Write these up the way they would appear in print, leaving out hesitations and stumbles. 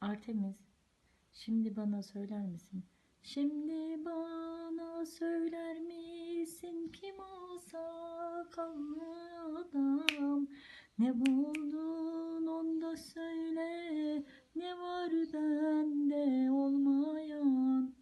Artemiz, şimdi bana söyler misin? Şimdi bana söyler misin kim olsa kanlı adam? Ne buldun onu da söyle, ne var bende olmayan?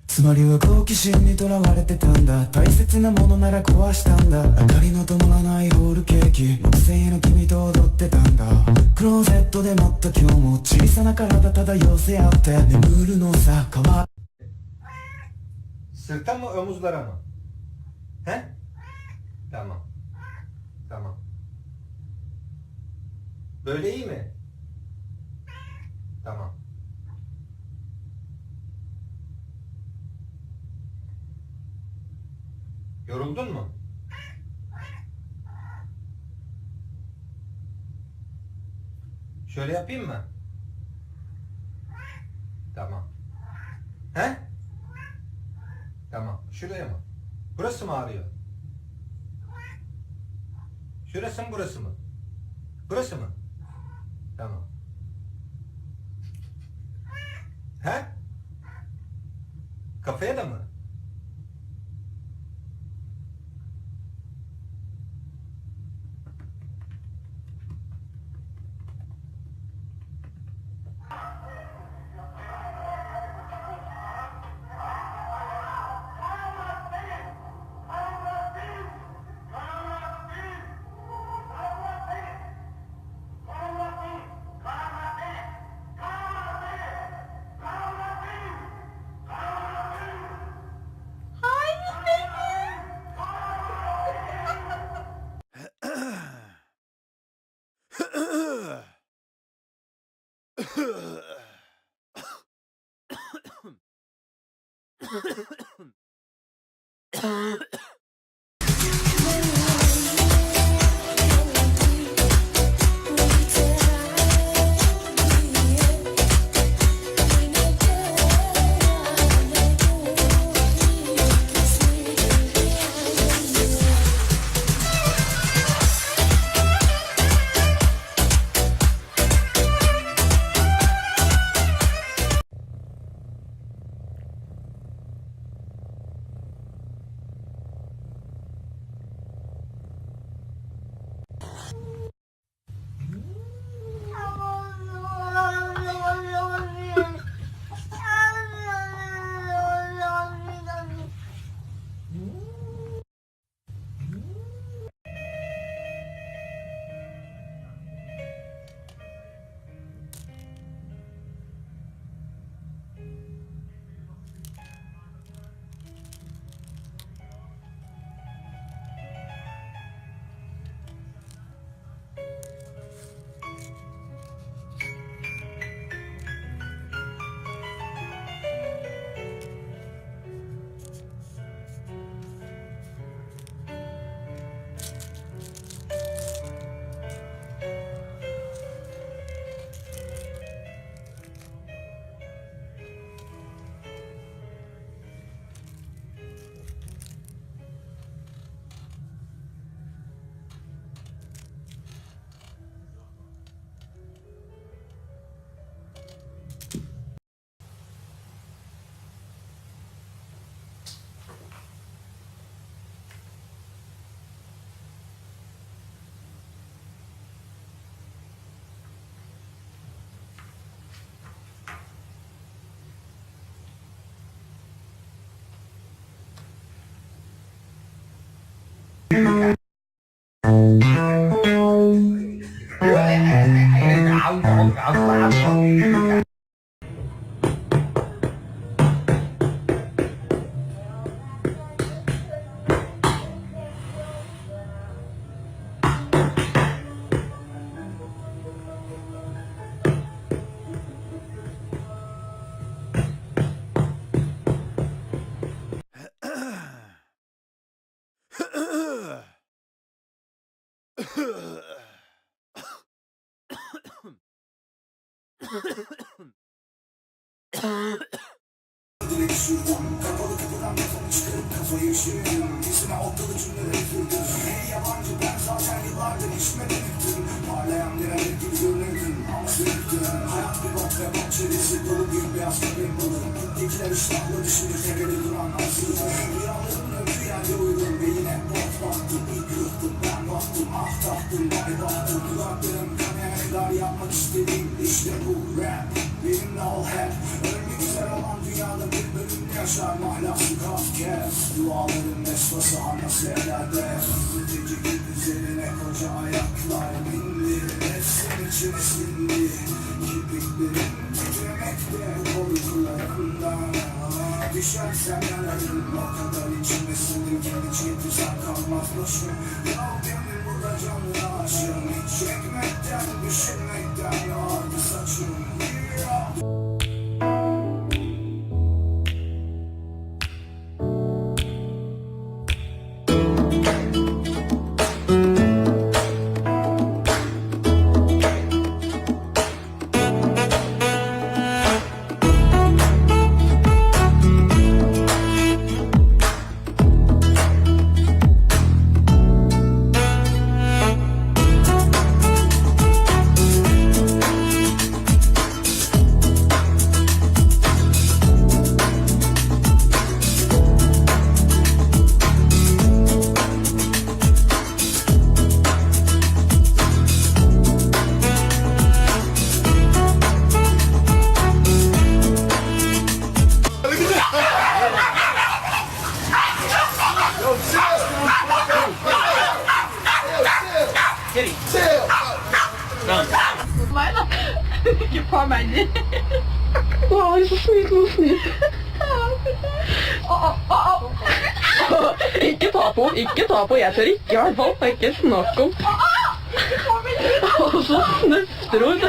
つまりは好奇心にとらわれてたんだ。大切なものなら壊したんだ。明かりの灯らないホールケーキ、木製の君と踊ってたんだ。クローゼットで待った今日も小さな体ただ寄せ合って眠るのさ。Sırta mı omuzlara mı? He? Tamam. Tamam. Böyle iyi mi? Tamam. Yoruldun mu? Şöyle yapayım mı? Tamam. He? Tamam. Şuraya mı? Burası mı ağrıyor? Şurası mı burası mı? Burası mı? Tamam. He? Kafaya da mı? Kapalı kapıdan kafamı çıkarıp kafayı üşürdüm. Yüzüme okkalı cümleleri sürdüm. Hey yabancı ben zaten yıllardır işime dönüktüm. Parlayan bir emir gibi görünürdüm ama sürüktüm. Hayat bir bok ve bok çerisi dolu bir beyaz köpeğin balı. Gittikiler iştahla düşünür tepede duran ansızlı. Rüyalarımın ömrü yerde uyudum ve yine bot baktım. İlk yırttım ben baktım ah taktım bari baktım. Kulaklarım kanayana kadar yapmak istediğim işte bu rap. Benimle ol hep. Ölmek güzel olan dünyada bir bölümde yaşar mahlası kafkes. Duaların mesfası anası ellerde. Öteki gün üzerine koca ayaklar bindi. Nefsim içine sindi. Kirpiklerim titremekte korkularımdan. Düşersem yanarım o kadar içime sinir. Kendi çektirsem kalmaz başım. Ya benim burada canlı aşığım. Hiç çekmekten düşünmekten ağrı saçım. Yapar bence. Wow, so sweet, so sweet. Ikke ta på, ikke ta på. Jeg tør ikke i hvert fall. Det er ikke snakk om. Og så snøfter hun.